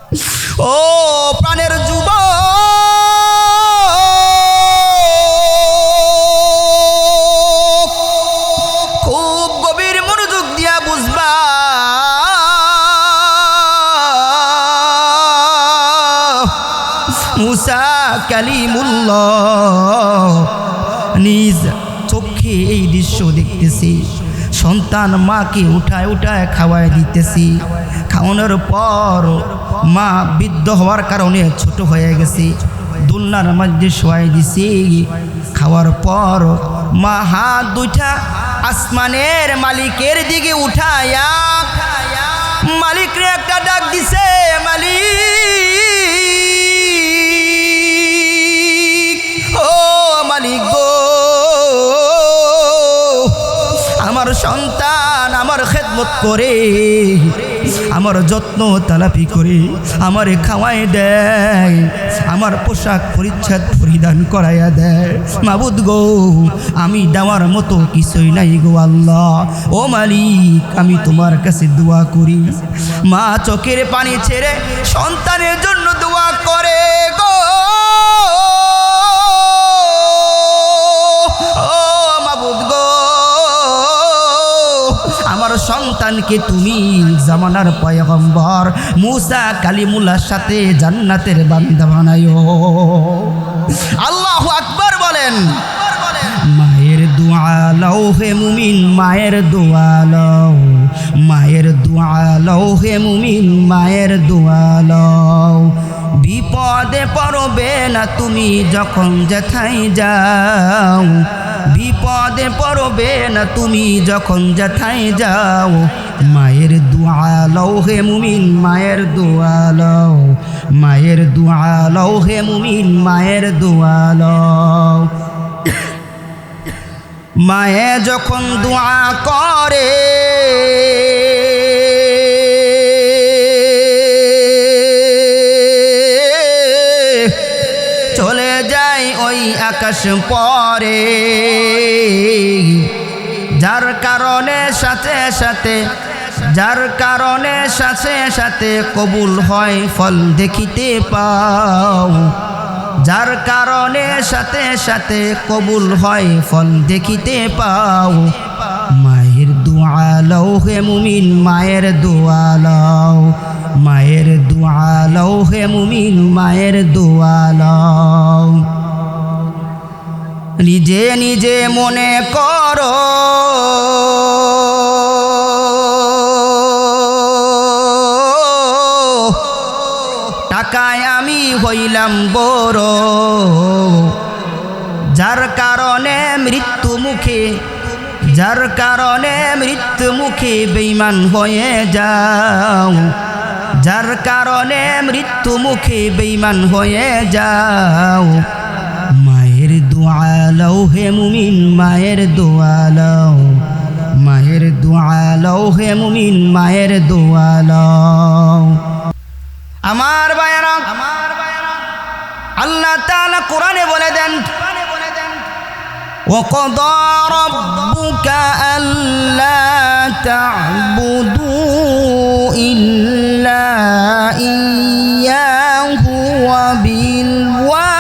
ও প্রাণের যুবক, খুব গভীর মনোযোগ দিয়া বুঝবা। মুসা কালিমুল্লাহ নিজ চোখে এই দৃশ্য দেখতেছি। সন্তান মাকে উঠায় উঠায় খাওয়ায় দিতেছি। খাওয়ানোর পর মা বৃদ্ধ হওয়ার কারণে ছোট হয়ে গেছে, দুলনার মধ্যে শোয়াই দিছি। খাওয়ার পর মা হাত দুইটা আসমানের মালিকের দিকে উঠায়া মালিকরে একটা ডাক দিছে, মালিক, ও মালিক গো, আমার সন্তান আমার খেদমত করে, আমার যত্ন তালাপি করে, আমারে খাওয়াই দেয়, আমার পোশাক পরিচ্ছদ পরিধান করাইয়া দেয়। মাবুদ গো, আমি দেওয়ার মতো কিছুই নাই গো আল্লাহ। ও মালিক, আমি তোমার কাছে দোয়া করি। মা চোখের পানি ছেড়ে সন্তানের জন্য দোয়া করে গো। ও মাবুদ গো, আমার সন্তানকে তুমি জামানার পয়গম্বর মুসা কালিমুল্লাহর সাথে জান্নাতের বান্দা বানায়ো। আল্লাহু আকবার বলেন। মায়ের দোয়া লও হে মুমিন, মায়ের দোয়া লও, মায়ের দোয়া লও হে মুমিন, মায়ের দোয়া লও। বিপদে পড়বে না তুমি যখন যেথায় যাও, বিপদে পড়বে না তুমি যখন যেথায় যাও। মায়ের দোয়া লও হে মুমিন, মায়ের দোয়া লও, মায়ের দোয়া লও হে মুমিন, মায়ের দোয়া লও। মায়ে যখন দোয়া করে চলে যায় ওই আকাশ পরে, যার কারণে সাথে সাথে, যার কারণে সাথে সাথে কবুল হয় ফল দেখিতে পাও, যার কারণে সাথে সাথে কবুল হয় ফল দেখিতে পাও। মায়ের দোয়া লও হে মুমিন, মায়ের দোয়া লও, মায়ের দোয়া লও হে মুমিন, মায়ের দোয়া লও। নিজে নিজে মনে করো টাকায় আমি হইলাম বড়, যার কারণে মৃত্যু মুখে, যার কারণে মৃত্যু মুখে বেঈমান হয়ে যাও, যার কারণে মৃত্যু মুখে বেঈমান হয়ে যাও। মায়ের দোয়া লও হে মুমিন, মায়ের দোয়া লও, মায়ের দোয়া লও হে মুমিন, মায়ের দোয়া লও। আমার ভাইয়েরা, আল্লাহ তাআলা কোরআনে বলে দেন, وَقَضَى رَبُّكَ أَلَّا تَعْبُدُوا إِلَّا إِيَّاهُ وَبِالْوَالِدَيْنِ।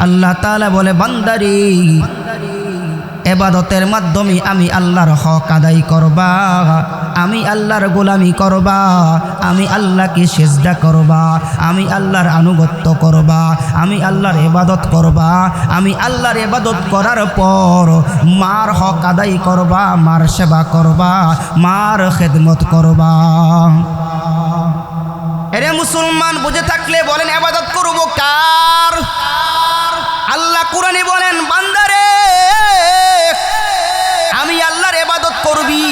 আল্লাহ তাআলা বলে, বান্দারে ইবাদতের মাধ্যমে আমি আল্লাহর হক আদায় করবা, আমি আল্লাহর গোলামি করবা, আমি আল্লাহকে সিজদা করবা, আমি আল্লাহর আনুগত্য করবা, আমি আল্লাহর ইবাদত করবা। আমি আল্লাহর ইবাদত করার পর মার হক আদায় করবা, মার সেবা করবা, মার খেদমত করবা। এরে মুসলমান, বুঝে থাকলে বলেন ইবাদত করব কার? আল্লাহ কোরআনে বলেন, বান্দারে আমি আল্লাহর ইবাদত করবি,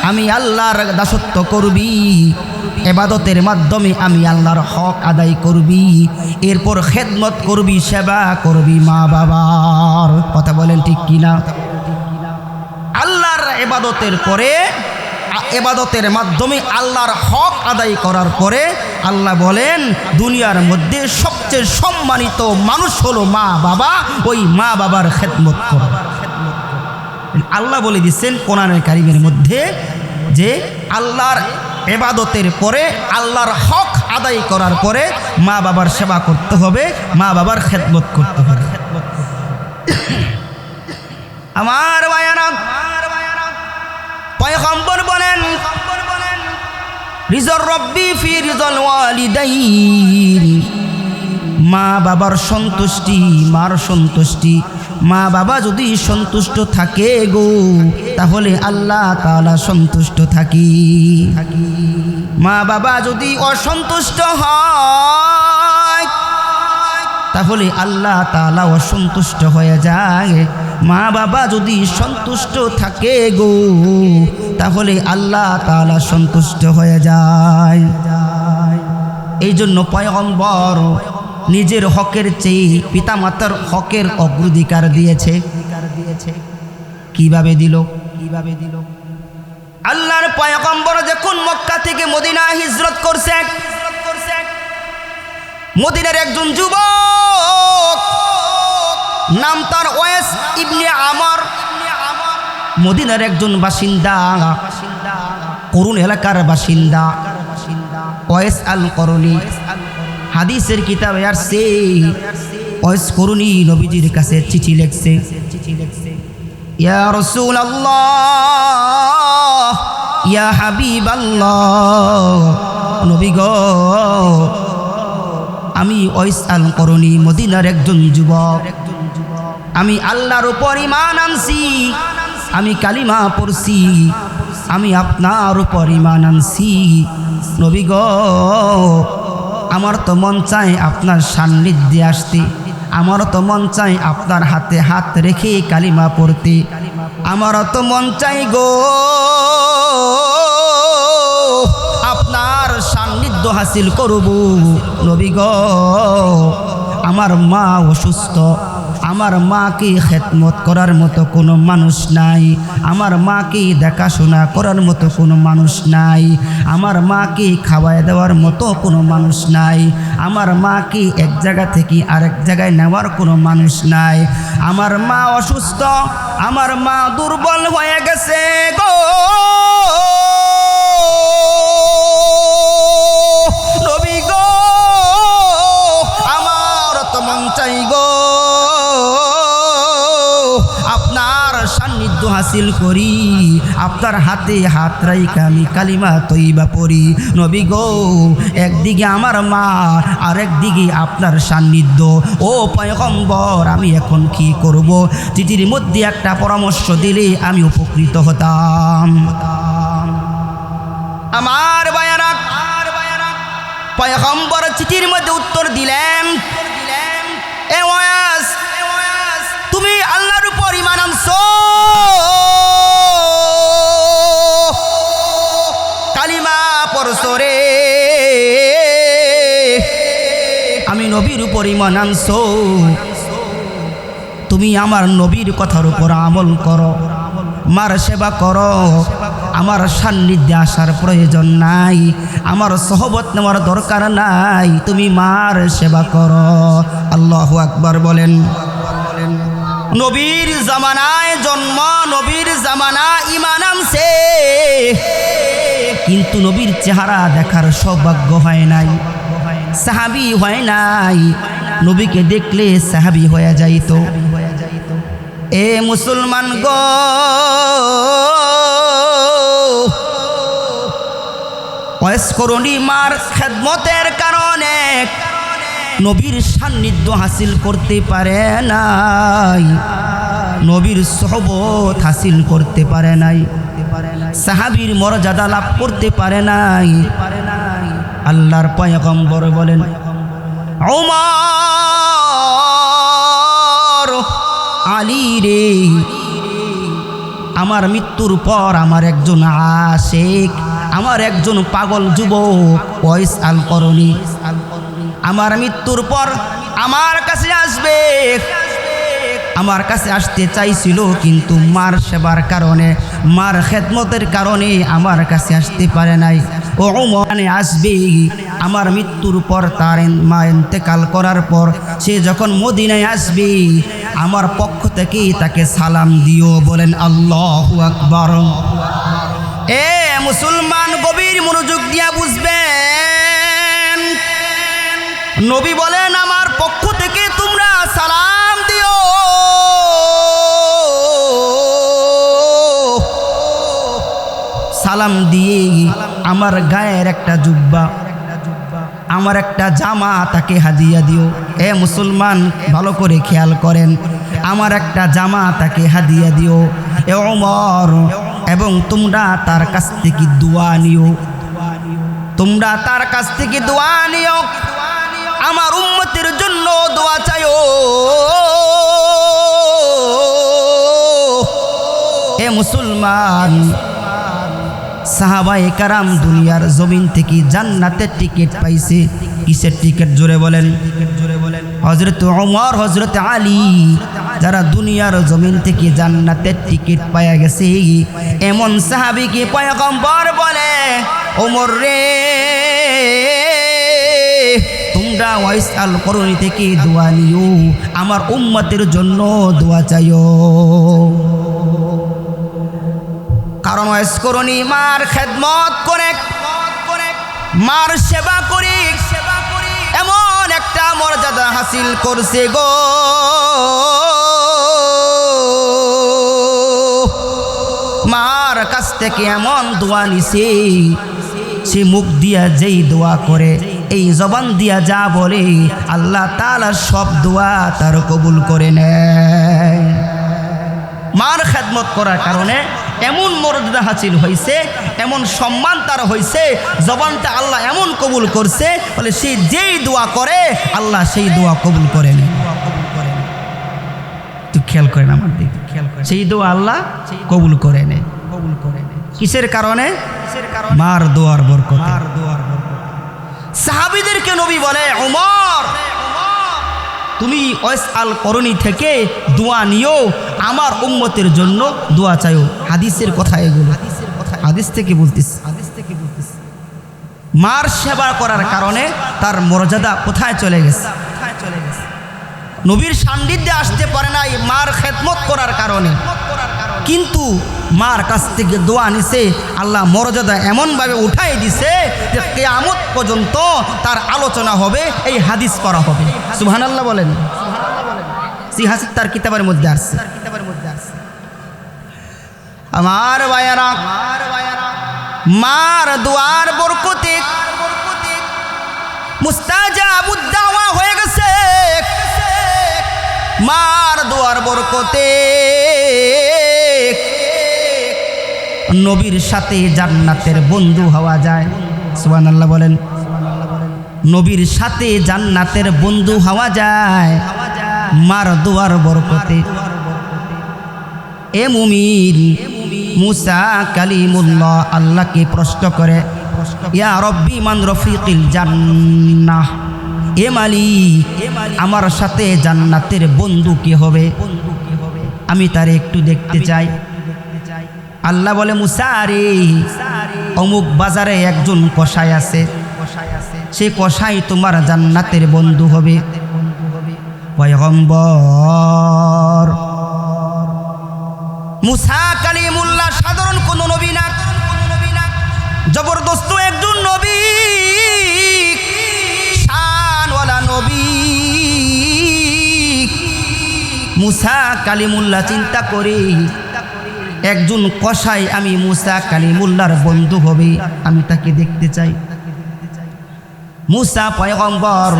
আমি আল্লাহর দাসত্ব করবি, ইবাদতের মাধ্যমে আমি আল্লাহর হক আদায় করবি, এরপর খেদমত করবি, সেবা করবি মা বাবার। কথা বলেন ঠিক কিনা? আল্লাহর ইবাদতের পরে, ইবাদতের মাধ্যমে আল্লাহর হক আদায় করার পরে আল্লাহ বলেন, দুনিয়ার মধ্যে সবচেয়ে সম্মানিত মানুষ হলো মা বাবা, ওই মা বাবার খেদমত করো। আল্লাহ বলে দিচ্ছেন কোরআনে কারিমের মধ্যে যে আল্লাহর ইবাদতের পরে আল্লাহর হক আদায় করার পরে মা বাবার সেবা করতে হবে, মা বাবার খেদমত করতে হবে। আমার ভাইয়ারা, পয়গম্বর বলেন রিজর রব্বি ফি রিজল ওয়ালিদাইন, মা বাবার সন্তুষ্টি, মার সন্তুষ্টি, মা বাবা যদি সন্তুষ্ট থাকে গো তাহলে আল্লাহ তাআলা সন্তুষ্ট থাকি। মা বাবা যদি অসন্তুষ্ট হয় তাহলে আল্লাহ তাআলা অসন্তুষ্ট হয়ে যায়। মা বাবা যদি সন্তুষ্ট থাকে গো তাহলে আল্লাহ তাআলা সন্তুষ্ট হয়ে যায়। এই জন্য পয়গম্বর নিজের হকের চেয়ে পিতামাতার হকের অগ্রাধিকার দিয়েছে। কিভাবে দিল? আল্লাহর পয়গম্বর যখন মক্কা থেকে মদিনা হিজরত করছে, মদিনার একজন যুবক, নাম তার ওয়েস ইবনে আমর, মদিনার একজন বাসিন্দা, করুন এলাকার বাসিন্দা ওয়েস আল করুনি। হাদিসের কিতাবে আসছে ওয়েস করুনি নবীজির কাছে চিঠি লিখছে, ইয়া রাসূলুল্লাহ, ইয়া হাবিবাল্লাহ, নবী গো আমি ওয়েস আল করুনি মদিনার একজন যুবক, আমি আল্লাহর উপর ঈমান আনছি, আমি কালিমা পড়ছি, আমি আপনার উপর ঈমান আনছি। নবী গো আমার তো মন চায় আপনার সান্নিধ্যে আসতে, আমারও তো মন চায় আপনার হাতে হাত রেখে কালিমা পড়তে, আমারও তো মন চাই গো আপনার সান্নিধ্য হাসিল করব। নবী গো আমার মা অসুস্থ, আমার মাকে খেদমত করার মতো কোনো মানুষ নাই, আমার মাকে দেখাশোনা করার মতো কোনো মানুষ নাই, আমার মাকে খাওয়াই দেওয়ার মতো কোনো মানুষ নাই, আমার মাকে এক জায়গা থেকে আরেক জায়গায় নেওয়ার কোনো মানুষ নাই, আমার মা অসুস্থ, আমার মা দুর্বল হয়ে গেছে গো নবী গো আমার তো মন চাই গো আপনার সান্নিধ্য হাসিল করি, আপনার হাতে হাত রাইখা আমি কালিমা তৈবা পড়ি। নবী গো একদিকে আমার মা আর একদিকে আপনার সান্নিধ্য, ও পয়গম্বর আমি এখন কি করব? চিঠির মধ্যে একটা পরামর্শ দিলে আমি উপকৃত হতাম। আমার ভাইয়ারা, পয়গম্বর চিঠির মধ্যে উত্তর দিলেন, এ ওয়াস তুমি আল্লাহর উপর ঈমান আনছো, কালিমা পড়ছো রে, আমি নবীর উপর ঈমান আনছো, তুমি আমার নবীর কথার উপর আমল করো, মার সেবা করো, আমার সান্নিধ্যে আসার প্রয়োজন নাই, আমার সহবত নেওয়ার দরকার নাই, তুমি মার সেবা করো। আল্লাহু আকবার বলেন। নবীর জামানায় জন্ম, নবীর জামানা ঈমান আনছে, কিন্তু নবীর চেহারা দেখার সৌভাগ্য হয় নাই, সাহাবী হয় নাই, নবীকে দেখলে সাহাবী হয়ে যাইতো। এ মুসলমান গো ওয়াস করুনি মার খেদমতের কারণে নবীর সান্নিধ্য হাসিল করতে পারে নাই, নবীর সোহবত হাসিল করতে পারে নাই, সাহাবীর মর্যাদা লাভ করতে পারে নাই। আল্লাহর পয়গম্বর বলেন, ওমর আলী রে, আমার মৃত্যুর পর আমার একজন আশিক, আমার একজন পাগল যুবক ওয়াইস আল করুনি আমার মৃত্যুর পর আমার কাছে আসবে, আমার কাছে আসতে চাইছিল কিন্তু মার সেবার কারণে, মার খেদমতের কারণে আমার কাছে আসতে পারে নাই। ও ওমর আসবে আমার মৃত্যুর পর, তার মা ইন্তেকাল করার পর সে যখন মদিনায় আসবে, আমার পক্ষ থেকে তাকে সালাম দিও। বলেন আল্লাহু আকবার। এ মুসলমান, গভীর মনোযোগ দিয়া বুঝবেন, নবী বলেন আমার পক্ষ থেকে তোমরা সালাম দিও। সালাম দিয়ে আমার গায়ের একটা জুব্বা, আমার একটা জামা তাকে হাদিয়া দিও। এ মুসলমান, ভালো করে খেয়াল করেন, আমার একটা জামা তাকে হাদিয়া দিও এ ওমর, এবং তোমরা তার কাছ থেকে দোয়া নিও। তোমরা তার কাছ থেকে দোয়া নিও, আমার উম্মতের জন্য দোয়া চাইও। এ মুসলমান, সাহাবায়ে কারাম দুনিয়ার জমিন থেকে জান্নাতের টিকিট পাইছে। কিসের টিকিট? জোরে বলেন। হযরত ওমর, হযরত আলী, যারা দুনিয়ার জমিন থেকে জান্নাতের টিকিট পায়া গেছে, এমন সাহাবীকে পয়গম্বর বলে, ওমর রে, তোমরা ওয়াইস আল করনি থেকে দোয়া নিও, আমার উম্মতের জন্য দোয়া চাইও। কারণ ওয়াইস করনি মার খেদমত করে, মার সেবা করি, এমন একটা মর্যাদা হাসিল করছে গো। মার কাছ থেকে এমন দোয়া নিছে, সে মুখ দিয়া যেই দোয়া করে, এই জবান দিয়া যা বলে, আল্লাহ তাআলা সব দোয়া তার কবুল করে নেয়। মার খেদমত করার কারণে এমন মর্যাদা হাসিল হয়েছে, এমন সম্মান তার হয়েছে, জবানটা আল্লাহ এমন কবুল করছে, বলে সে যেই দোয়া করে আল্লাহ সেই দোয়া কবুল করে নেয়। তুই খেয়াল করেন আমার দিকে, খেয়াল করে, সেই দোয়া আল্লাহ কবুল করে নেয়। কিসের কারণে? মার দোয়ার বরকত। সাহাবীদেরকে নবী বলে, ওমর, তুমি ওয়াইস আল করনি থেকে দোয়া নিও, আমার উম্মতের জন্য দোয়া চাইও। হাদিসের কথা এগুলো, হাদিস থেকে বলতিস। মার সেবা করার কারণে তার মর্যাদা কোথায় চলে গেছে? নবীর সান্নিধ্যে আসতে পারে নাই মার খেদমত করার কারণে, কিন্তু মার কাছ থেকে দোয়া নিছে, আল্লাহ মর্যাদা এমনভাবে উঠাই দিছে যে কিয়ামত পর্যন্ত তার আলোচনা হবে, এই হাদিস করা হবে। সুবহানাল্লাহ বলেন। সিহাসিত তার কিতাবের মধ্যে আসছে। আমার ভাইয়ারা, মার দোয়ার বরকতে মুস্তাজাবুদ দাওয়া হয়ে গেছে। মার দোয়ার বরকতে নবীর সাথে জান্নাতের বন্ধু হওয়া যায়। সুবহানাল্লাহ বলেন। নবীর সাথে জান্নাতের বন্ধু হওয়া যায় মার দোয়ার বরকতে। এ মুমিন, মুসা কালিমুল্লাহ আল্লাহকে প্রশ্ন করে, ইয়া রব্বি মান রফিকিল জান্নাহ, এ মালিক, আমার সাথে জান্নাতের বন্ধু কে হবে? আমি তারে একটু দেখতে চাই। আল্লাহ বলে, মুসা রে, অমুক বাজারে একজন কসাই আছে, সে কসাই তোমার জান্নাতের বন্ধু হবে। পয়গম্বর মুসা কালিমুল্লাহ সাধারণ কোন নবী না, জবরদস্ত একজন নবী, শানওয়ালা নবী। মুসা কালিমুল্লাহ চিন্তা করে, একজন কসাই আমি মুসা কালিমুল্লাহর বন্ধু হবে, আমি তাকে দেখতে চাই। মুসা পয়গম্বর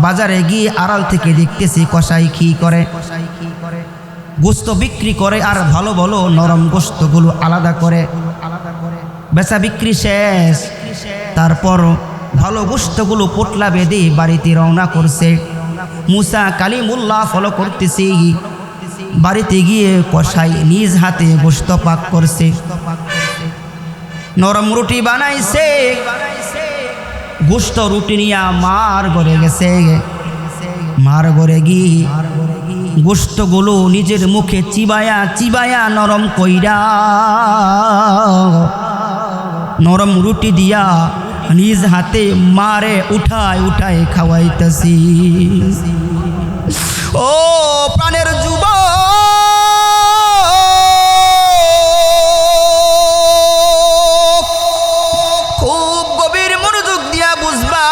বাজারে গিয়ে আড়াল থেকে দেখতেছি কসাই কি করে, গোস্ত বিক্রি করে আর ভালো ভালো নরম গোস্তগুলো আলাদা করে। বেচা বিক্রি শেষ, তারপর ভালো গোস্তগুলো পোটলা বেঁধে বাড়িতে রওনা করছে। মুসা কালিমুল্লাহ ফলো করতেছি। বাড়িতে গিয়ে কসাই নিজ হাতে গোস্ত পাক করছে, নরম রুটি বানাইছে। গোস্ত রুটি নিয়ে মার ঘরে গেছে। মার ঘরে গিয়ে গোস্তগুলো নিজের মুখে চিবায়া চিবায়া নরম কইরা নরম রুটি দিয়া নিজ হাতে মারে উঠায় উঠায় খাওয়াইতেছি। ও প্রাণের যুবক, খুব গভীর মনোযোগ দিয়া বুঝবা।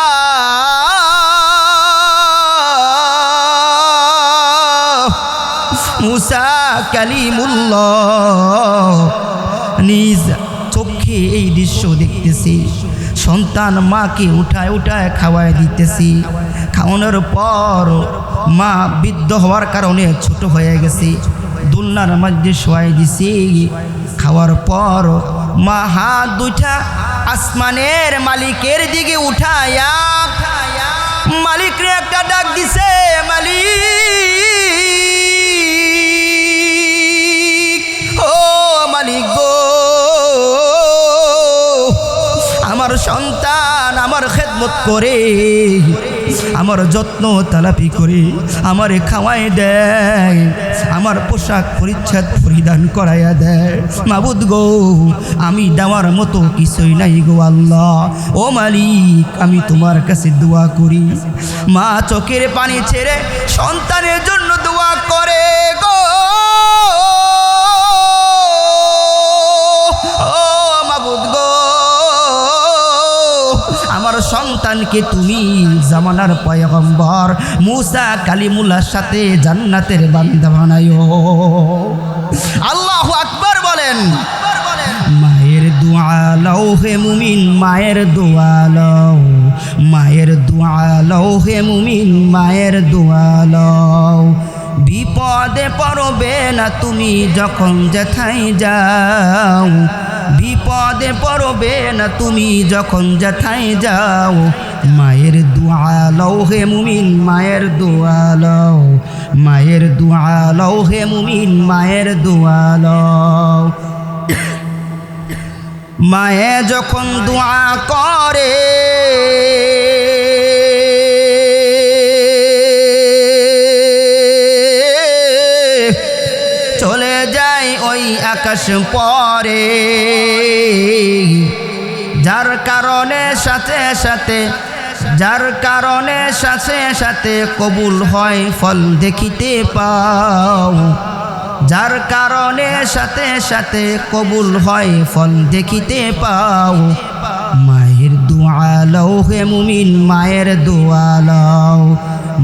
মুসা কালিমুল্লাহ নিজ চোখে এই দৃশ্য দেখতেছি। সন্তান মাকে উঠায় উঠায় খাওয়ায় দিতেছি। খাওয়ানোর পর মা বৃদ্ধ হওয়ার কারণে ছোট হয়ে গেছে, দুলনার মধ্যে শোয়াই দিছি। খাওয়ার পর মা হাত দুইটা আসমানের মালিকের দিকে উঠায়া মালিকরে একটা ডাক দিছে, মালিক, ও মালিক গো, আমার সন্তান আমার খেদমত করে, আমার যত্ন তালাপি করে, আমারে খাওয়াই দেয়, আমার পোশাক পরিচ্ছদ পরিধান করাইয়া দেয়। মাবুদ গো, আমি দেওয়ার মতো কিছুই নাই গো আল্লাহ। ও মালিক, আমি তোমার কাছে দোয়া করি। মা চোখের পানি ছেড়ে সন্তানের জন্য দোয়া করে গো। ও মাবুদ গো, আমার সন্তানকে তুমি জামানার পয়গম্বর মুসা কালিমুল্লাহর সাথে জান্নাতের বান্দা বানায়ো। আল্লাহু আকবার বলেন। মায়ের দোয়া লও হে মুমিন, মায়ের দোয়া লও, মায়ের দোয়া লও হে মুমিন, মায়ের দোয়া লও। বিপদে পড়বে না তুমি যখন যেথায় যাও, বিপদে পড়বে না তুমি যখন যেথায় যাও। মায়ের দোয়া লও হে মুমিন, মায়ের দোয়া লও, মায়ের দোয়া লও হে মুমিন, মায়ের দোয়া লও। মায়ে যখন দোয়া করে চলে যায় ওই আকাশ পরে, যার কারণে সাথে সাথে, যার কারণে সাথে সাথে কবুল হয় ফল দেখিতে পাও, যার কারণে সাথে সাথে কবুল হয় ফল দেখিতে পাও। মায়ের দোয়া লও হে মুমিন, মায়ের দোয়া লও,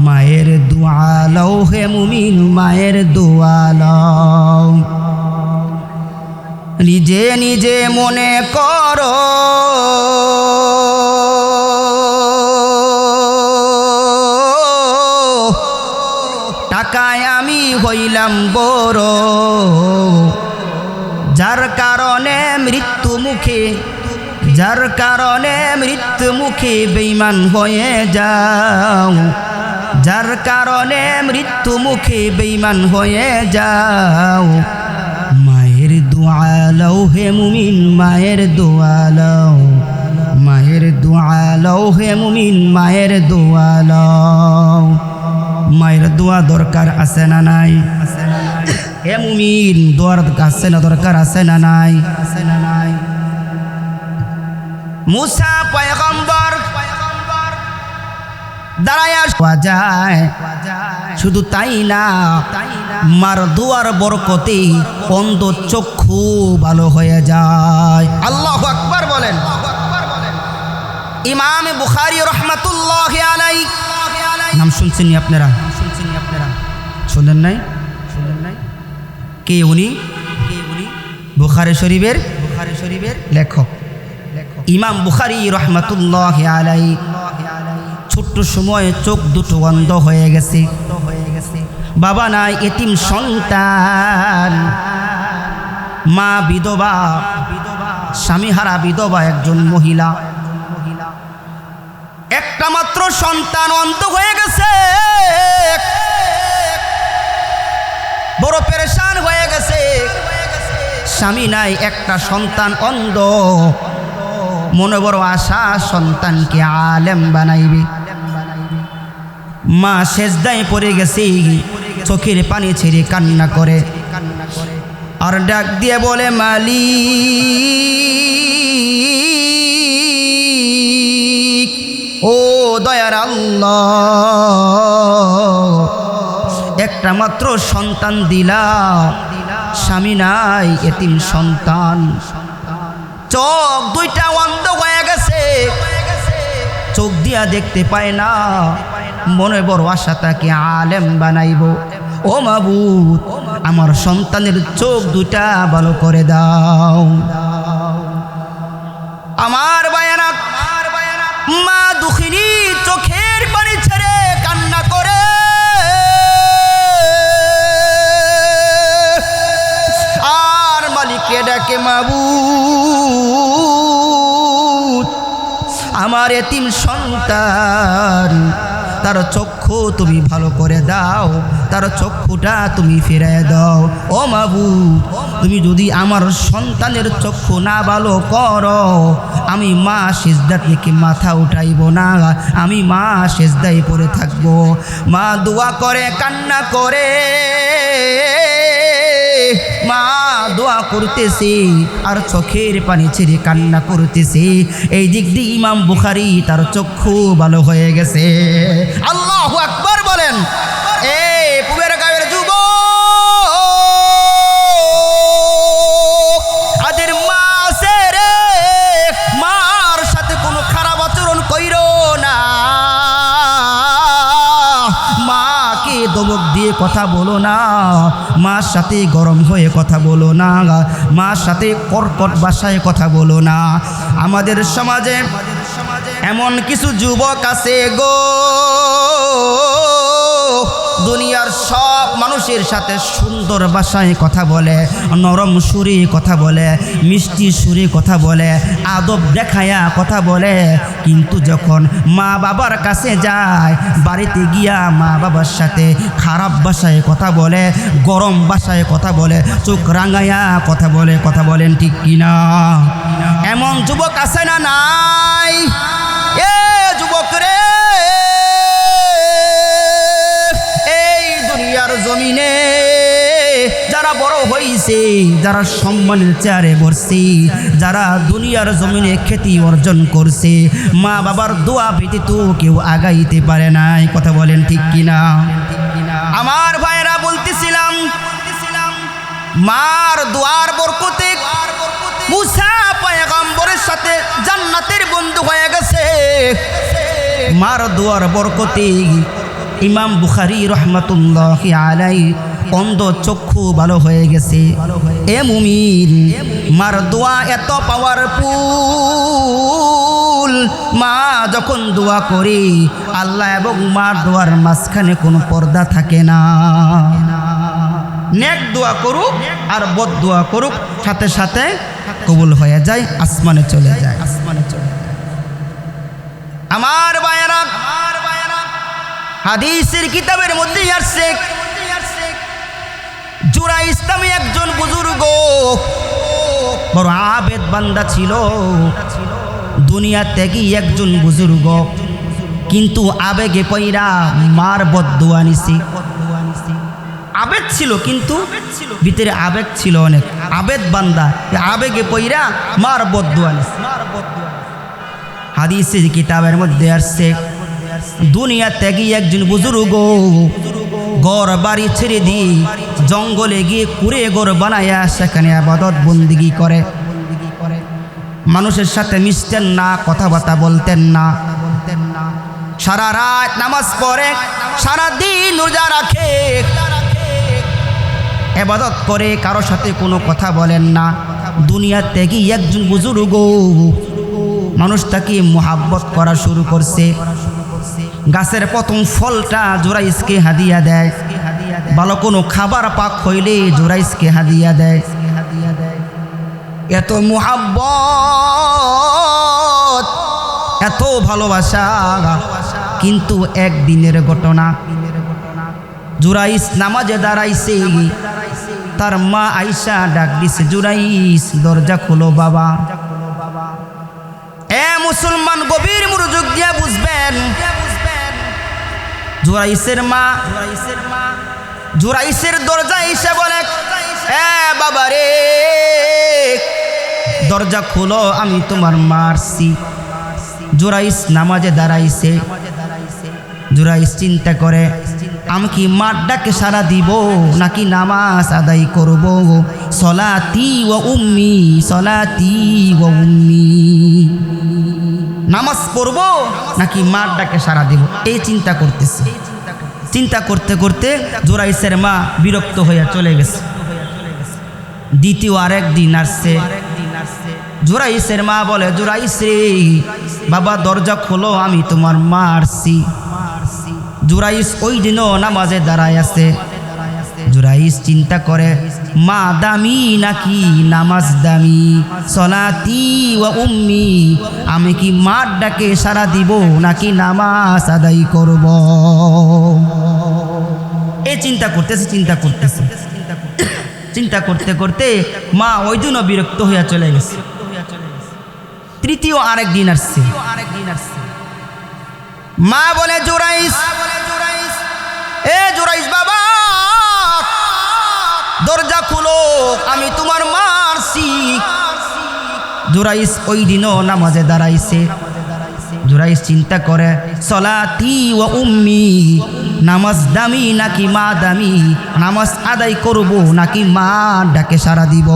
মায়ের দোয়া লও হে মুমিন, মায়ের দোয়া লও। নিজে নিজে মনে করো টাকায় আমি হইলাম বড়, যার কারণে মৃত্যু মুখে, যার কারণে মৃত্যু মুখে বেঈমান হয়ে যাও, যার কারণে মৃত্যু মুখে বেঈমান হয়ে যাও। মায়ের দোয়া লও হে মুমিন, মায়ের দোয়া লও, মায়ের দোয়া লও হে মুমিন, মায়ের দোয়া লও। মায়ের দোয়া দরকার আছে না নাই? হে মুমিন, দোয়ার আছে না দরকার আছে না নাই? আছে না নাই? মুসা পয়গম্বর দাঁড়ায়া যায়, শুধু তাই না, মার দোয়ার বরকতে অন্ধ চক্ষু ভালো হয়ে যায়। আল্লাহু আকবার বলেন। ইমাম বুখারী রাহমাতুল্লাহি আলাইহি নাম শুনছেন আপনারা? শুনেন নাই? কে উনি? বুখারী শরীফের লেখক ইমাম বুখারী রাহমাতুল্লাহি আলাইহি। ছোট্ট সময় চোখ দুটো অন্ধ হয়ে গেছে, বাবা নাই, এতিম সন্তান, মা বিধবা, স্বামীহারা বিধবা একজন মহিলা, একটা মাত্র সন্তান অন্ধ হয়ে গেছে, বড় পেরেশান হয়ে গেছে। স্বামী নাই, একটা সন্তান অন্ধ, মনে বড় আশা সন্তানকে আলেম বানাইবে। মা সেজদায় পড়ে গেছে, চোখের পানি ছেড়ে কান্না করে, আর ডাক দিয়ে বলে, মালিক, ও দয়ার আল্লাহ, একটা মাত্র সন্তান দিলা, স্বামী নাই, এতিম সন্তান, চোখ দুইটা অন্ধ হয়ে গেছে, চোখ দিয়া দেখতে পায় না, মনে বড় আশা তাকে আলেম বানাইব। ও মাবুদ, আমার সন্তানের চোখ দুটা ভালো করে দাও। আমার বায়ানা, মা দুঃখিনী চোখের পানি ছেড়ে কান্না করে, আর মালিককে ডাকে, মাবুদ, আমার এতিম সন্তান, তার চক্ষু তুমি ভালো করে দাও, তার চক্ষুটা তুমি ফিরিয়ে দাও। ও মাবুদ, তুমি যদি আমার সন্তানের চক্ষু না ভালো করো, আমি মা সিজদা থেকে মাথা উঠাইব না, আমি মা সিজদায় পড়ে থাকব। মা দোয়া করে, কান্না করে, মা দোয়া করতেছে আর চোখের পানি ছেড়ে কান্না করতেছে। এই দিক দিয়ে ইমাম বুখারী তার চক্ষু ভালো হয়ে গেছে। আল্লাহু আকবার বলেন। এই পুবের গায়ের যুবক, আদের মা আছে রে, মার সাথে কোনো খারাপ আচরণ কইরো না, মাকে দমক দিয়ে কথা বলো না, মার সাথে গরম হয়ে কথা বলো না, মার সাথে কর্কট ভাষায় কথা বলো না। আমাদের সমাজে এমন কিছু যুবক আছে গো, দুনিয়ার সব মানুষের সাথে সুন্দর ভাষায় কথা বলে, নরম সুরে কথা বলে, মিষ্টি সুরে কথা বলে, আদব দেখায়া কথা বলে, কিন্তু যখন মা বাবার কাছে যায়, বাড়িতে গিয়া মা বাবার সাথে খারাপ ভাষায় কথা বলে, গরম ভাষায় কথা বলে, চোখ রাঙায়া কথা বলে। কথা বলেন ঠিক কিনা? এমন যুবক আছে না নাই? এ যুবক রে, এই দুনিয়ার জমিনে যারা বড় হইছে, যারা সম্মানের চেয়ারে বসছে, যারা দুনিয়ার জমিনে খ্যাতি অর্জন করছে, মা বাবার দোয়া ব্যতীত কেউ আগাইতে পারে নাই। কথা বলেন ঠিক কিনা? আমার ভাইরা বলতেছিলাম, মার দোয়ার বরকতে মুসা পয়গম্বরের সাথে জান্নাতের বন্ধু হয়ে গেছে। মার দোয়ার বরকতে ইমাম বুখারী রহমাতুল্লাহি আলাইহি অন্ধ চক্ষু ভালো হয়ে গেছে। এ মুমিন, মার দোয়া এত পাওয়ারফুল, মা যখন দোয়া করে, আল্লাহ এবং মার দোয়ার মাঝখানে কোনো পর্দা থাকে না। নেক দোয়া করুক আর বদ দোয়া করুক, সাথে সাথে কবুল হয়ে যায়, আসমানে চলে যায়। আসমানে চলে যায়। আমার ভাইয়েরা, হাদিসের কিতাবের মধ্যে আসছে, জুরাইস নামে একজন বুজুর্গ বড় আবেদ বান্দা ছিল, দুনিয়া থেকে একজন বুজুর্গ, কিন্তু আবেগে পয়রা মার বদদুয়া নিছে। আবেগ ছিল, কিন্তু ভিতরে আবেগ ছিল অনেক, আবেদ বান্দা, আবেগে পয়রা মার বদদুয়া নিছে। হাদিসের কিতাবের মধ্যে আসছে, দুনিয়া থেকে একজন বুজুর্গ ঘর বাড়ি ছেড়ে দিয়ে জঙ্গলে গিয়ে কুড়ে ঘর বানায়া সেখানে ইবাদত বন্দেগী করে। মানুষের সাথে মিশতেন না, কথাবার্তা বলতেন না, সারা রাত নামাজ পড়ে, সারা দিন রোজা রাখে, ইবাদত করে, কারোর সাথে কোনো কথা বলেন না। দুনিয়া থেকে একজন বুজুর্গ মানুষ তাকে মোহাব্বত করা শুরু করছে। গাছের প্রথম ফলটা জুরাইসকে হাদিয়া দেয়, ভালো কোনো খাবার পাক হইলে জুরাইসকে হাদিয়া দেয়। এত মোহাব্বত, এত ভালোবাসা, কিন্তু একদিনের ঘটনা, জুরাইস নামাজে দাঁড়াইছে, তার মা আয়েশা ডাক দিছে, জুরাইস দরজা খোলো বাবা। এ মুসলমান, গভীর মনোযোগ দিয়ে বুঝবেন, জুরাইসের মা জুরাইসের দরজা এসে বলে, এ বাবা রে, দরজা খোলো, আমি তোমার মারছি। জুরাইস নামাজে দাঁড়াইছে। জুরাইস চিন্তা করে, আমি কি মার ডাকে সারা দিব নাকি নামাজ আদায় করব? সলাতি ওয়া উম্মি, সলাতি ওয়া উম্মি, নামাজ পড়ব নাকি মার ডাকে সারা দিব, এই চিন্তা করতেছে। চিন্তা করতে করতে জুরাইসের মা বিরক্ত হয়ে চলে গেছে। দ্বিতীয় আরেক দিন আসছে। জুরাইসের মা বলে, জুরাইস রে বাবা দরজা খোলো, আমি তোমার মা আসছি। জুরাইস ওই দিনও নামাজে দাঁড়ায় আছে। জুরাইস চিন্তা করে, মা দামি নাকি নামাজ দামি? সলাতি ওয়া উম্মি, আমি কি মার ডাকে সারা দিব নাকি নামাজ আদায় করব? এই চিন্তা করতেছে। চিন্তা করতে করতে মা ওই দিনও বিরক্ত হইয়া চলে গেছে। তৃতীয় আরেক দিন আসছে। মা বলে, জুরাইস, এ জুরাইস বাবা দরজা খুলো, আমি তোমার মা আসছি। জুরাইস ওই দিনও নামাজে দাঁড়াইছে। জুরাইস চিন্তা করে, সলাতি ওয়া উম্মি, নামাজ দামি নাকি মা দামি? নামাজ আদায় করব নাকি মা ডাকে সারা দিব?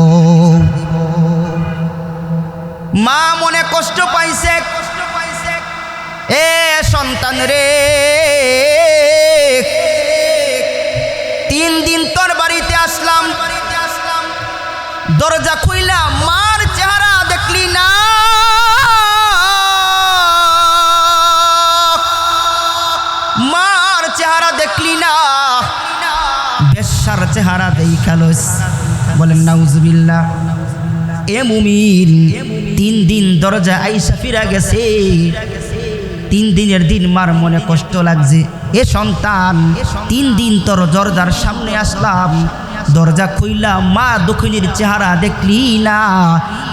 মা মনে কষ্ট পাইছে। এ সন্তান রে, 3 দিন তোর বাড়িতে আসলাম, দরজা খুইলা মার চেহারা দেখলি না। মার চেহারা দেখলি না, বেশ্যার চেহারা দেখালস। বলেন নাউজুবিল্লাহ। এ মুমিন, 3 দিন দরজা আইসা ফিরা গেছে। 3 দিনের দিন মার মনে কষ্ট লাগছে। এ সন্তান, 3 দিন তোর দরজার সামনে আসলাম, দরজা খুইলা মা দক্ষিণীর চেহারা দেখলি না,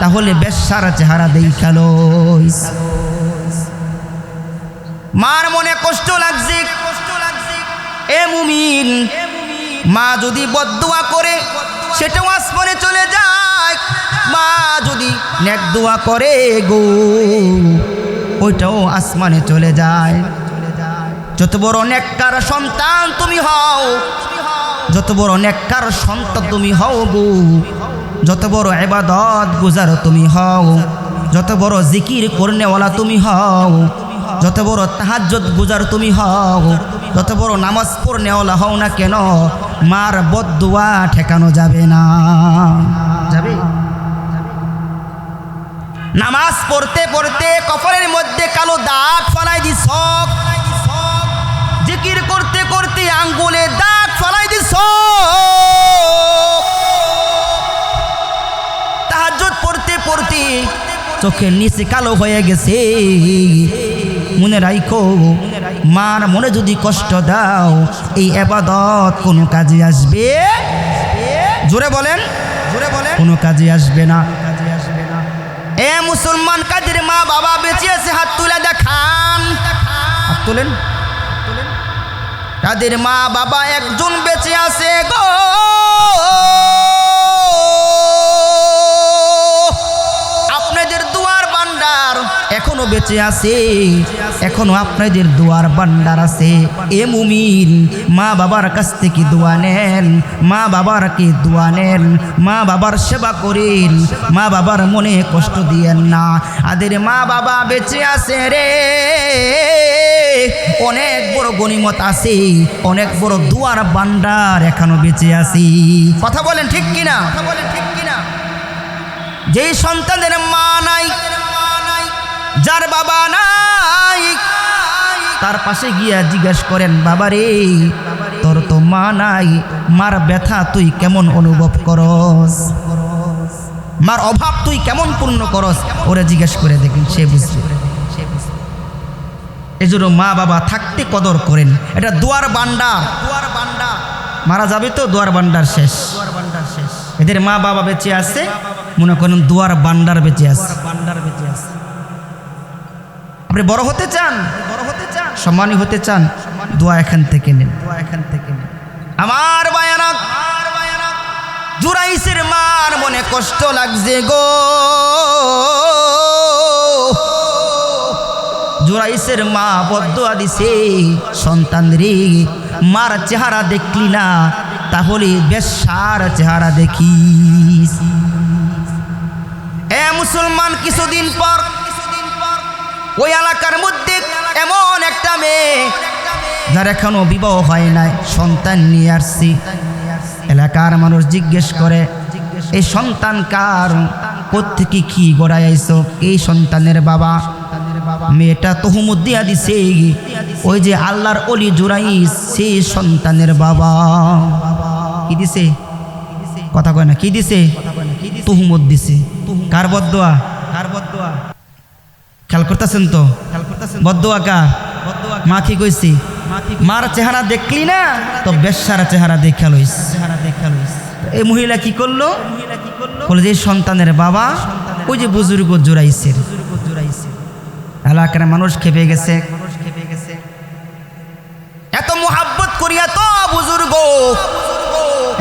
তাহলে বেশ্যার চেহারা দেখালস। মার মনে কষ্ট লাগছে। এ মুমিন, মা যদি বদদুয়া করে সেটাও আসমানে চলে যায়, মা যদি নেক দোয়া করে গো ওইটাও আসমানে চলে যায়। যত বড় নেককার সন্তান তুমি হও, যত বড় নেককার সন্তান তুমি হও গো, যত বড় ইবাদত গুজার তুমি হও, যত বড় জিকির করনেওয়ালা তুমি হও, যত বড় তাহাজ্জুদ গুজার তুমি হও, যত বড় নামাজ পড়নেওয়ালা হও না কেন, মার বদদুয়া ঠেকানো যাবে না। যাবে? নামাজ পড়তে পড়তে কপালের মধ্যে কালো দাগ ফলাই দিছ, জিকির করতে করতে আঙ্গুলে দাগ ফলাই দিছ, তাহাজ্জুদ পড়তে পড়তে চোখের নিচে কালো হয়ে গেছে। মনে রাখো, মার মনে যদি কষ্ট দাও এই ইবাদত কোনো কাজে আসবে? জোরে বলেন, কোনো কাজে আসবে না। এ মুসলমান, কাদের মা বাবা বেঁচে আছে হাত তুলে দেখান। হাত তোলেন। কাদের মা বাবা একজন বেঁচে আছে গো? আপনাদের দুয়ার ভান্ডার এখনো বেঁচে আছে, এখনো আপনাদের দুয়ার ভান্ডার আছে। এ মুমিন, মা বাবার কাছ থেকে দোয়া নেন, মা বাবারকে দোয়া নেন, মা বাবার সেবা করেন, মা বাবার মনে কষ্ট দিয়েন না। আদের মা বাবা বেঁচে আছে রে, অনেক বড় গনিমত আছে, অনেক বড় দুয়ার ভান্ডার এখনো বেঁচে আছে। কথা বলেন ঠিক কিনা? যেই সন্তানের মা নাই, যার বাবা নাই, তার পাশে গিয়া জিজ্ঞাসা করেন, বাবা রে তোর তো মা নাই, মার ব্যথা তুই কেমন অনুভব করস, মার অভাব তুই কেমন পূর্ণ করস, ওরা জিজ্ঞাসা করে দেখেন, সে বুঝবে। এজন্য মা বাবা থাকতে কদর করেন। এটা দুয়ার ভান্ডার। মারা যাবে তো দুয়ার ভান্ডার শেষ। এদের মা বাবা বেঁচে আছে, মনে করেন দুয়ার ভান্ডার বেঁচে আছে। আপনি বড় হতে চান, সম্মানী হতে চান, দোয়া এখান থেকে নেন। আমার বায়ানা, জুরাইসের মার মনে কষ্ট লাগছে গো। জুরাইসের মা বদদুয়া দিছে, সন্তান রে মার চেহারা দেখলি না, তাহলে বেশ্যার চেহারা দেখিস। এ মুসলমান, কিছুদিন পর ওই এলাকার মধ্যে এমন একটা মেয়ে যার এখনো বিবাহ হয় নাই, সন্তান নিয়ে আসছি। এলাকার মানুষ জিজ্ঞেস করে, এই সন্তান কার, কোত্থেকে কি গড়াই আইছো? এই সন্তানের বাবা। মেয়েটা তহমত দিয়া দিছে, ওই যে আল্লাহর অলি জুরাইস, সেই সন্তানের বাবা। কি দিছে? কথা কয় না, কি দিছে? তহমত দিছে। কার বদদোয়া? কার বদদোয়া? খেয়াল করতেছেন তো? বদদোয়া কার? মা কি কইছি? মার চেহারা দেখলি না, তো বেশ্যার চেহারা দেখা লইস। এই মহিলা কি করলো? বলে যে সন্তানের বাবা ওই যে বুজুর্গ জোরাইসের। এলাকার মানুষ খেপে গেছে। এত মোহাব্বত করিয়া তো বুজুর্গ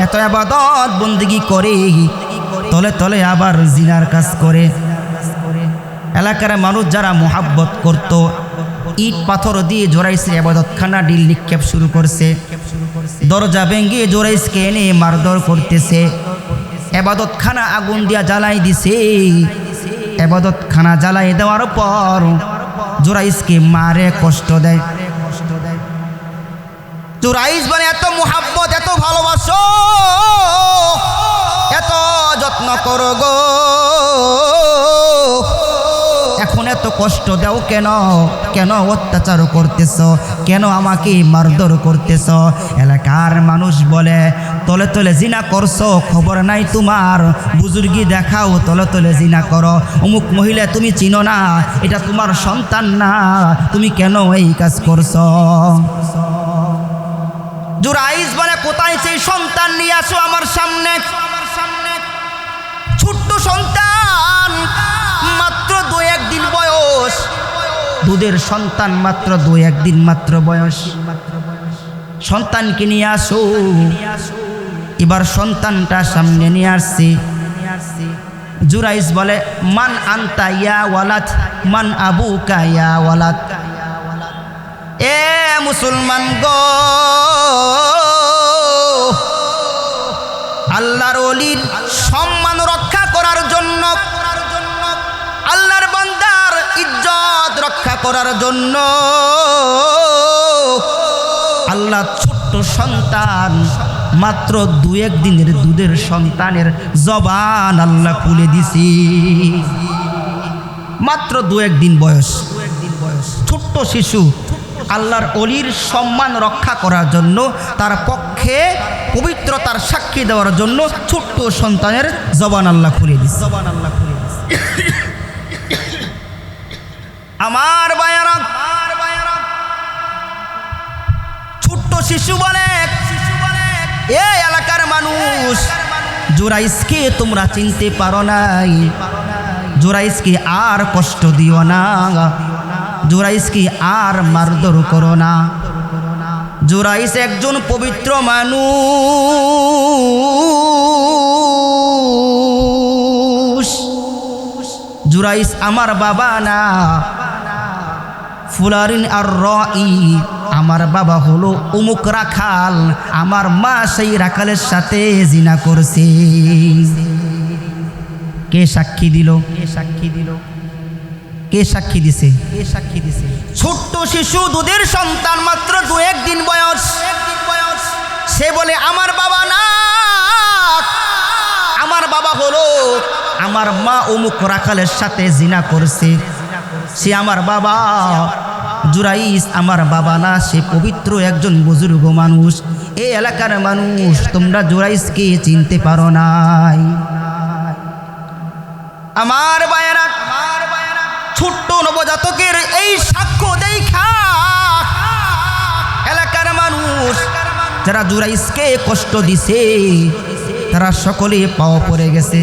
এত ইবাদত বন্দেগী করে, তলে তলে আবার জিনার কাজ করে। এলাকার মানুষ যারা মোহাব্বত করত, ইট পাথর দিয়ে জোরাইসের ইবাদতখানা ডিল নিক্ষেপ শুরু করছে। দরজা ভেঙে জোরাইসকে এনে মারধর করতেছে। ইবাদতখানা আগুন দিয়া জ্বালাই দিছে। ইবাদতখানা জ্বালাই দেওয়ার পর জোরাইসকে মারে কষ্ট দেয়। জোরাইস মানে এত মোহাব্বত, এত ভালোবাসো, এত যত্ন করো গো, এখন এত কষ্ট দাও কেন? কেন অত্যাচার করতেছ? কেন আমাকে মারধর করতেছ? এলাকার মানুষ বলে, তলে তলে জিনা করছো, খবর নাই তোমার? বুজুর্গি দেখাও, তলে তলে জিনা করো। অমুক মহিলা তুমি চিনো না, এটা তোমার সন্তান না, তুমি কেন এই কাজ করছো? জুরাইস বলে, কোথায় সেই সন্তান নিয়ে আসো আমার সামনে। ছোট্ট সন্তান, মাত্র 2-1 দিন বয়স, দুধের সন্তান, মাত্র 2-1 দিন মাত্র বয়স। সন্তানকে নিয়ে আসো। এবার সন্তানটা সামনে নিয়ে আসছে। জুরাইস বলে, মান আনতা ইয়া ওয়ালাদ, মান আবুকা ইয়া ওয়ালাদ। এ মুসলমান গো, আল্লাহর ওলির সম্মান রক্ষা করার জন্য, আল্লাহর বান্দার ইজ্জত রক্ষা করার জন্য আল্লাহ ছোট্ট সন্তান, মাত্র 2-1 দিনের দুধের সন্তানের জবান আল্লাহ খুলে দিছি। মাত্র 2-1 দিন বয়স, ছোট্ট শিশু। আল্লাহর অলির সম্মান রক্ষা করার জন্য, তার পক্ষে পবিত্রতার সাক্ষী দেওয়ার জন্য ছোট্ট সন্তানের জবান আল্লাহ খুলে দিছে। আমার বায়ারা, ছোট্ট শিশু বলে, এ এলাকার মানুষ, জুরাইসকে তোমরা চিনতে পারো নাই, জুরাইসকে আর কষ্ট দিও না, জুরাইসকে আর মারধর করো না। জুরাইস একজন পবিত্র মানুষ। জুরাইস আমার বাবা না। ফুলারিন আর রাই, আমার বাবা হলো অমুক রাখাল, আমার মা সেই রাখালের সাথে জিনা করছে। কে সাক্ষী দিল? কে সাক্ষী দিল? কে সাক্ষী দিছে? কে সাক্ষী দিছে? ছোট্ট শিশু, দুধের সন্তান, মাত্র 2-1 দিন বয়স। সে বলে, আমার বাবা না, আমার বাবা হলো, আমার মা অমুক রাখালের সাথে জিনা করছে, সে আমার বাবা। জুরাইস আমার বাবা না, সে পবিত্র একজন বুজুর্গ মানুষ। এই এলাকার মানুষ, তোমরা জুরাইসকে চিনতে পারো নাই। আমার বায়রা, ছোট্ট নবজাতকের এই সাক্ষ্য দেখা এলাকার মানুষ যারা জুরাইসকে কষ্ট দিছে, তারা সকলে পাওয়া পড়ে গেছে।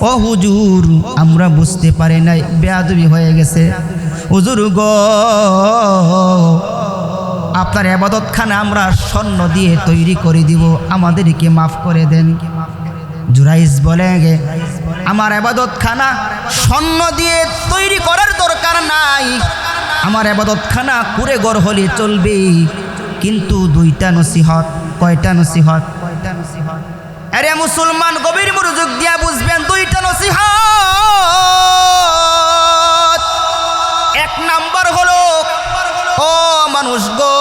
ও হুজুর, আমরা বুঝতে পারি নাই, বেয়াদবি হয়ে গেছে। হুজুর গো, আপনার ইবাদতখানা আমরা স্বর্ণ দিয়ে তৈরি করে দিব, আমাদেরকে মাফ করে দেন। জুরাইস বলে, আমার ইবাদতখানা স্বর্ণ দিয়ে তৈরি করার দরকার নাই, আমার ইবাদতখানা কুঁড়ে ঘর হলে চলবে, কিন্তু দুইটা নসিহত। কয়টা নসিহত? আরে মুসলমান গভীর মনোযোগ দিয়া বুঝবেন, দুইটা নসিহত। এক নাম্বার হলো, ও মানুষ গো,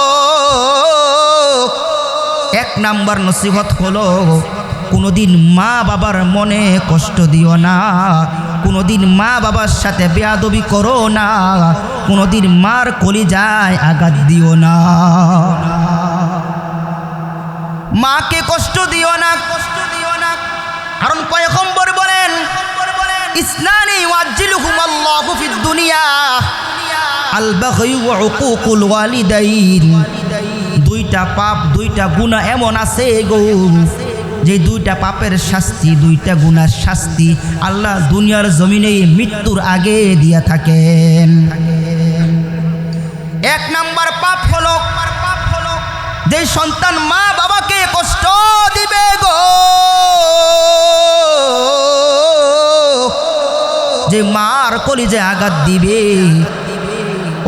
এক নাম্বার নসিহত হলো কোনোদিন মা বাবার মনে কষ্ট দিও না, কোনোদিন মা বাবার সাথে বেয়াদবি করো না, কোনোদিন মার কলিজায় আঘাত দিও না, মাকে কষ্ট দিও না। কারণ পয়গম্বর বলেন, ইসনানি ওয়াজিলুহুম আল্লাহু ফিদ দুনিয়া আল বাগই ওয়া উকুকুল ওয়ালিদাইন। দুইটা পাপ, দুইটা গুনাহ এমন আছে গো, যে দুইটা পাপের শাস্তি, দুইটা গুনার শাস্তি আল্লাহ দুনিয়ার জমিনে মৃত্যুর আগে দিয়া থাকেন। এক নাম্বার পাপ হলো যে সন্তান মা বাবাকে কষ্ট দিবে গো, যে মার কলিজে আঘাত দিবে,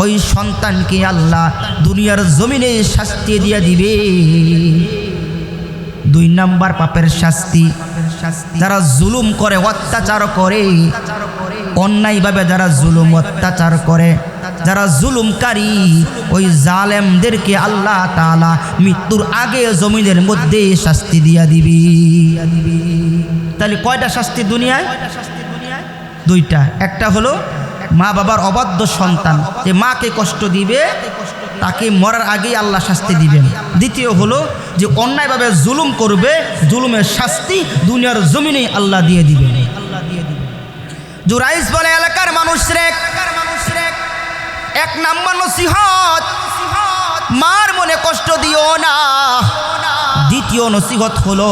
ওই সন্তানকে আল্লাহ দুনিয়ার জমিনে শাস্তি দিয়া দিবে। দুই নাম্বার পাপের শাস্তি, যারা জুলুম করে, অত্যাচার করে, অন্যায়ভাবে যারা জুলুম অত্যাচার করে, যারা জুলুমকারী, ওই জালেমদেরকে আল্লাহ তাআলা মৃত্যুর আগে জমিনের মধ্যে শাস্তি দিয়া দিবি। তাহলে কয়টা শাস্তি দুনিয়ায়? দুইটা। একটা হলো মা বাবার অবাধ্য সন্তান, যে মাকে কষ্ট দিবে, তাকে মরার আগেই আল্লাহ শাস্তি দিবেন। দ্বিতীয় হলো যে অন্যায়ভাবে জুলুম করবে, জুলুমের শাস্তি দুনিয়ার জমিনে আল্লাহ দিয়ে দিবেন। জুরাইস বলে, এলাকার মানুষরে এক নাম্বার নসিহত, মার মনে কষ্ট দিও না। দ্বিতীয় নসিহত হলো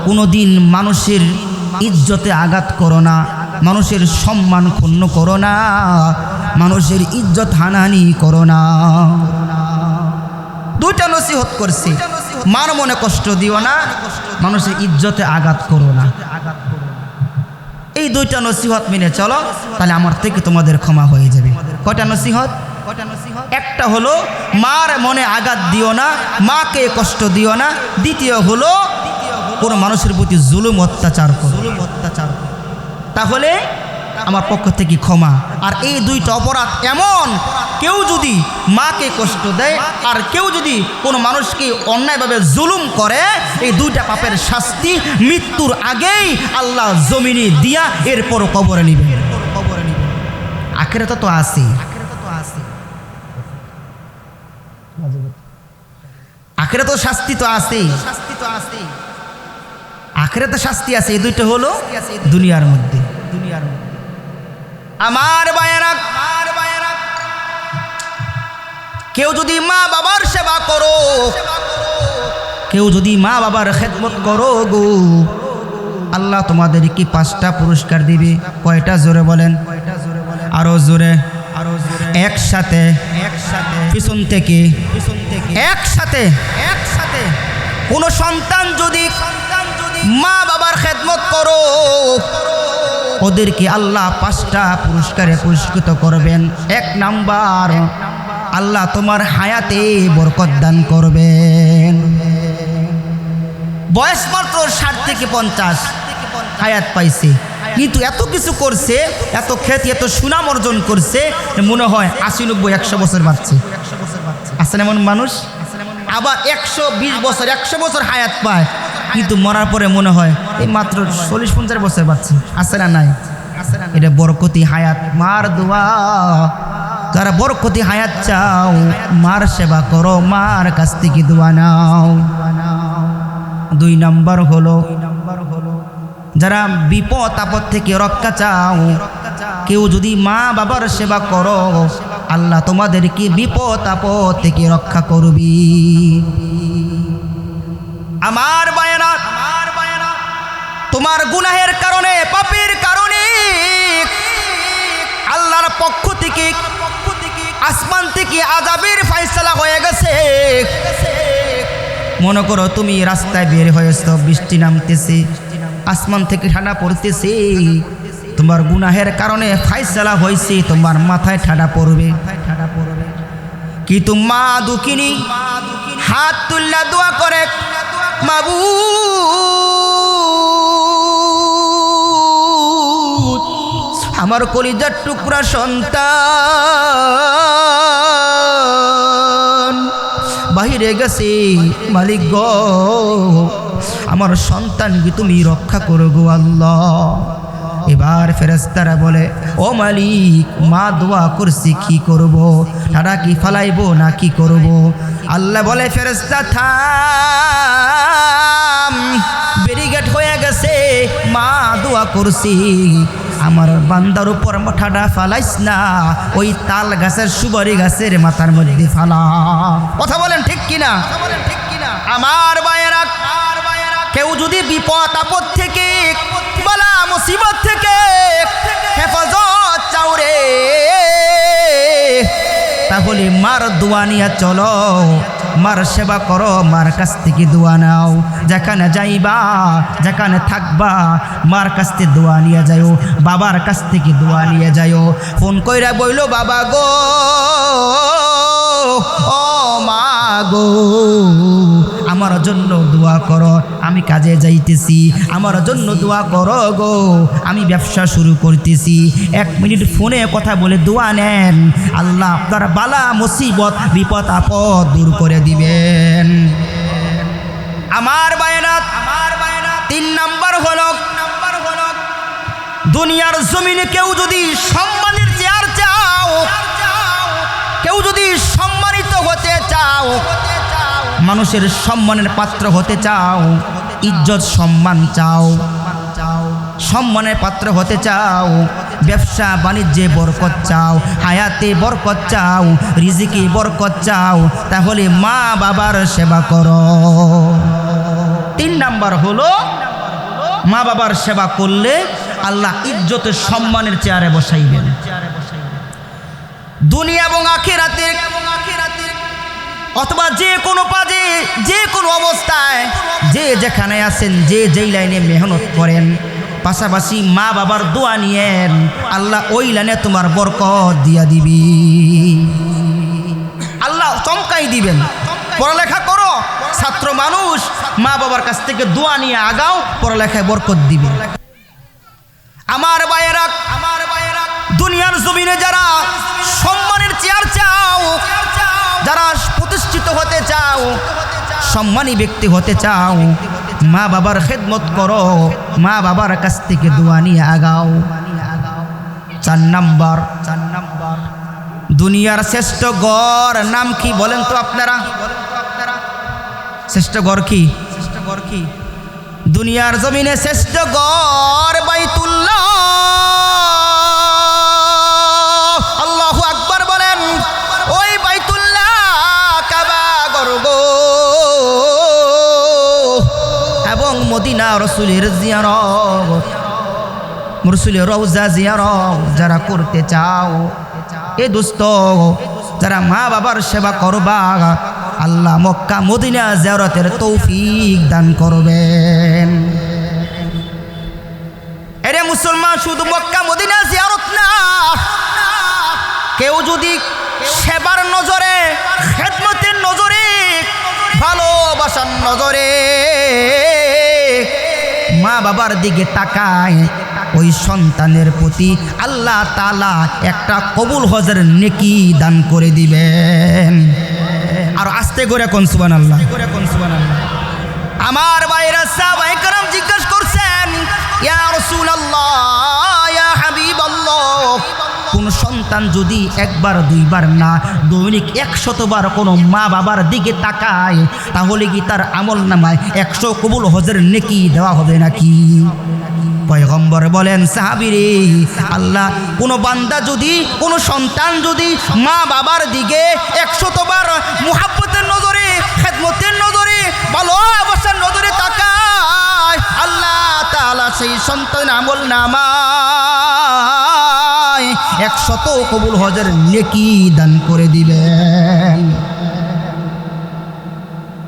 কোনোদিন মানুষের ইজ্জতে আঘাত করো না, মানুষের সম্মান ক্ষুণ্ণ করো না, মানুষের ইজ্জত হানাহানি করো না। দুইটা নসিহত করছি, মার মনে কষ্ট দিও না, মানুষের ইজ্জতে আঘাত করো না। এই দুইটা নসিহত মেনে চলো, তাহলে আমার থেকে তোমাদের ক্ষমা হয়ে যাবে। কয়টা নসিহত? একটা হলো মার মনে আঘাত দিও না, মাকে কষ্ট দিও না। দ্বিতীয় হলো কোনো মানুষের প্রতি জুলুম অত্যাচার করো। তাহলে আমার পক্ষ থেকে ক্ষমা। আর এই দুইটা অপরাধ এমন, কেউ যদি মাকে কষ্ট দেয় আর কেউ যদি কোনো মানুষকে অন্যায়ভাবে জুলুম করে, এই দুইটা পাপের শাস্তি মৃত্যুর আগেই আল্লাহ জমিনে দিয়া এরপর কবরে নিবে। আখিরাতে তো আছে, আখিরাতে শাস্তি তো আছে, আখিরাতে শাস্তি আছে। এই দুইটা হলো দুনিয়ার মধ্যে। আমার ভাইয়েরা, কেউ যদি মা বাবার সেবা করো, কেউ যদি মা বাবার খেদমত করো গো, আল্লাহ তোমাদেরকে 5টা পুরস্কার দিবে। কয়টা? জোরে বলেন, আরো জোরে, একসাথে, পিছন থেকে, একসাথে। কোন সন্তান যদি মা বাবার খেদমত করো, ওদেরকে আল্লাহ 5টা পুরস্কারে পুরস্কৃত করবেন। 1 নাম্বার, আল্লাহ তোমার হায়াতে বরকত দান করবেন। বয়স মাত্র 60 থেকে 50 হায়াত পাইছে, কিন্তু এত কিছু করছে, এত খ্যাতি, এত সুনাম অর্জন করছে, মনে হয় 80, 90, 100 বছর বাঁচছে। আছেন এমন মানুষ? আবার 120 বছর, 100 বছর হায়াত পায়, কিন্তু মরার পরে মনে হয় এই মাত্র 40-50 বছর বাঁচছে। আছে না নাই? এটা বরকতি হায়াত। মার দোয়া, যারা বরকতি হায়াত চাও, মার সেবা করো, মার কাছ থেকে দোয়া নাও। 2 নাম্বার হলো যারা বিপদ আপদ থেকে রক্ষা চাও, কেউ যদি মা বাবার সেবা করো, আল্লাহ তোমাদেরকে বিপদ আপদ থেকে রক্ষা করবি। আমার ভাইয়েরা, তোমার গুনাহের কারণে, পাপের কারণে আল্লাহর পক্ষ থেকে, আসমান থেকে আযাবের ফয়সালা হয়ে গেছে। মনে করো তুমি রাস্তায় বের হয়েছ, বৃষ্টি নামতেছে, আসমান থেকে ঠান্ডা পড়তেছে, তোমার গুনাহের কারণে ফয়সালা হয়েছে, তোমার মাথায় ঠাডা পড়বে। কিন্তু মা দুঃখিনী হাত তুল্লা দোয়া করে, মাবুদ আমার কলিজার টুকরা সন্তান বাহিরে গেছে, মালিক গো আমার সন্তানকে তুমি রক্ষা করো গো আল্লাহ। এবার ফেরেশতারা বলে, ও মালিক মা দোয়া করছি কি করব, তারা কি ফালাইবো না কি করব? আল্লাহ বলে, ফেরেশতা থাম, ব্যারিকেড হয়ে গেছে, মা দোয়া করছি, আমার বান্দার উপর মাথাটা ফালাইস না, ওই তাল গাছের সুপারি গাছের মাথার মধ্যে ফালা। কথা বলেন ঠিক কিনা? আমার ভাইয়েরা, কেউ যদি বিপদ আপদ থেকে বালা মুসিবত থেকে হেফাজত চাও রে, তাহলে মার দোয়া নিয়ে চলো, মার সেবা করো, মার কাছ থেকে দোয়া নাও। যেখানে যাইবা, যেখানে থাকবা, মার কাছ থেকে দোয়া নিয়ে যাও, বাবার কাছ থেকে দোয়া নিয়ে যাও। ফোন কইরা বইল, বাবা গো, ও মা গো, আমার জন্য দোয়া করো, আমি কাজে যাইতেছি, আমার জন্য দোয়া করো গো, আমি ব্যবসা শুরু করতেছি। 1 মিনিট ফোনে কথা বলে দোয়া নেন, আল্লাহ আপনার বালা মুসিবত বিপদ আপদ দূর করে দিবেন। আমার বায়নাত 3 নাম্বার হলো, দুনিয়ার জমিনে কেউ যদি সম্মানের চেয়ার চাও, কেউ যদি সম্মানিত হতে চাও, মানুষের সম্মানের পাত্র হতে চাও, ইজ্জত সম্মান চাও, সম্মানের পাত্র হতে চাও, ব্যবসা বাণিজ্যে বরকত চাও, হায়াতে বরকত চাও, রিজিকে বরকত চাও, তাহলে মা বাবার সেবা করো। 3 নাম্বার হলো, মা বাবার সেবা করলে আল্লাহ ইজ্জতের সম্মানের চেয়ারে বসাইবেন। দুনিয়া এবং আখিরাতে অথবা যে কোনো কাজে, যে কোনো অবস্থায়, যে যেখানে আছেন, যে যেই লাইনে মেহনত করেন, পাশাপাশি মা বাবার দোয়া নিয়েন, আল্লাহ ওই লাইনে তোমার বরকত দিয়া দিবি, আল্লাহ চমকাই দিবেন। পড়ালেখা করো, ছাত্র মানুষ, মা বাবার কাছ থেকে দোয়া নিয়ে আগাও, পড়ালেখায় বরকত দিবে। আমার ভাইয়েরা, দুনিয়ার জমিনে যারা সম্মানের চেয়ার চাও, যারা প্রতিষ্ঠিত হতে চাও, সম্মানী ব্যক্তি হতে চাও, মা বাবার খেদমত করো, মা বাবার কাছ থেকে দোয়া নিয়ে আগাও। 4 নাম্বার, দুনিয়ার শ্রেষ্ঠ গড় নাম কি বলেন তো আপনারা? শ্রেষ্ঠ গড় কি? দুনিয়ার জমিনে শ্রেষ্ঠ গড় বাইতুল্লাহ। আল্লাহু আকবার বলেন। ওই বাইতুল্লাহ কাবা গর্গ এবং মদিনা রসুলের জিয়ারত, রসুলের রওজা জিয়ারত যারা করতে চাও, এ দোস্ত যারা মা বাবার সেবা করবা, আল্লাহ মক্কা মদিনা জিয়ারতের তৌফিক দান করবেন। এরে মুসলমান, শুধু মক্কা মদিনা জিয়ারত না, কেউ যদি সেবার নজরে, খেদমতের নজরে, ভালোবাসার নজরে মা বাবার দিকে তাকায়, ওই সন্তানের প্রতি আল্লাহ তাআলা একটা কবুল হজের নেকি দান করে দিবেন। আর আস্তে করে কোন সুবহানাল্লাহ। আমার ভাইরা সাহাবায়ে কেরাম জিজ্ঞেস করছেন, ইয়া রাসূলুল্লাহ, ইয়া হাবিবাল্লাহ, কোন সন্তান যদি 1 বার 2 বার না, দৈনিক 100 বার কোনো মা বাবার দিকে তাকায়, তাহলে কি তার আমল নামায় 100 কবুল হজের নেকি দেওয়া হবে নাকি? পয়গম্বর বলেন, সাহাবীরে, আল্লাহ কোন বান্দা যদি, কোন সন্তান যদি মা বাবার দিকে 100 বার মুহাব্বতের নজরে, খেদমতের নজরে, ভালোবাসার নজরে তাকায়, আল্লাহ তাআলা সেই সন্তান আমল নামায় 100 কবুল হজের নেকি দান করে দিবেন।